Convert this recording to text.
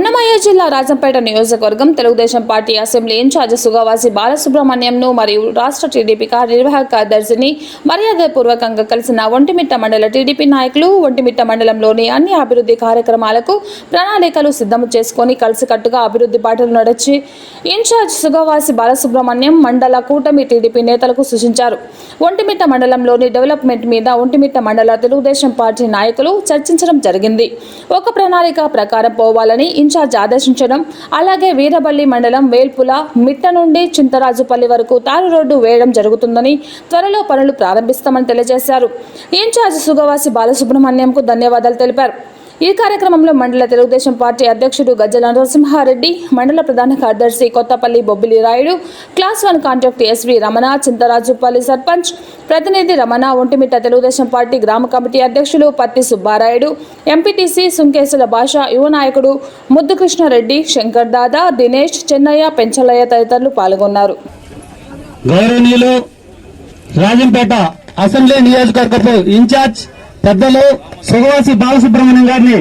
అన్నమయ్య జిల్లా రాజంపేట నియోజకవర్గం Telugu Desam party assembly in-charge Sugavasi బాలసుబ్రహ్మణ్యంను మరియు రాష్ట్ర టీడీపీ కార్యనిర్వాహక కార్యదర్శిని మర్యాదపూర్వకంగా కలిసిన ఒంటిమిట్ట మండల టీడీపీ నాయకులు ఒంటిమిట్ట మండలంలోని అన్ని అభివృద్ధి కార్యక్రమాలకు ప్రణాళికలు సిద్ధం చేసుకుని కలిసికట్టుగా అభివృద్ధి బాటలు నడిచి ఇన్ఛార్జ్ సుగవాసి బాలసుబ్రహ్మణ్యం మండల కూటమి టీడీపీ నేతలకు సూచించారు. ఒంటిమిట్ట మండలంలోని డెవలప్మెంట్ మీద ఒంటిమిట్ట మండల తెలుగుదేశం పార్టీ నాయకులు చర్చించడం జరిగింది. ఒక ప్రణాళిక ప్రకారం పోవాలని ఇన్ఛార్జ్ ఆదేశించడం, అలాగే వీరబల్లి మండలం వేల్పుల మిట్ట నుండి చింతరాజుపల్లి వరకు తారు రోడ్డు వేయడం జరుగుతుందని, త్వరలో పనులు ప్రారంభిస్తామని తెలియజేశారు. ఇన్ఛార్జ్ సుగవాసి బాలసుబ్రహ్మణ్యంకు ధన్యవాదాలు తెలిపారు. ఈ కార్యక్రమంలో మండల తెలుగుదేశం పార్టీ అధ్యక్షుడు గజ్జల నరసింహారెడ్డి, మండల ప్రధాన కార్యదర్శి Kothapalli Bobbili Rayudu, class 1 contract SV Ramana, Chintarajupalli sarpanch ప్రతినిధి రమణ, ఒంటిమిట్ట తెలుగుదేశం పార్టీ గ్రామ కమిటీ అధ్యక్షులు పత్తి సుబ్బారాయుడు, ఎంపీటీసీ సుంకేసుల భాష, యువ నాయకుడు ముద్దుకృష్ణారెడ్డి, శంకర్ దాదా, దినేష్, చెన్నయ్య, పెంచలయ్య తదితరులు పాల్గొన్నారు. గౌరవనీయులు రాజంపేట అసెంబ్లీ నియోజకవర్గపు ఇన్ఛార్జ్ పెద్దలు సుగవాసి బాలసుబ్రహ్మణ్యం గారిని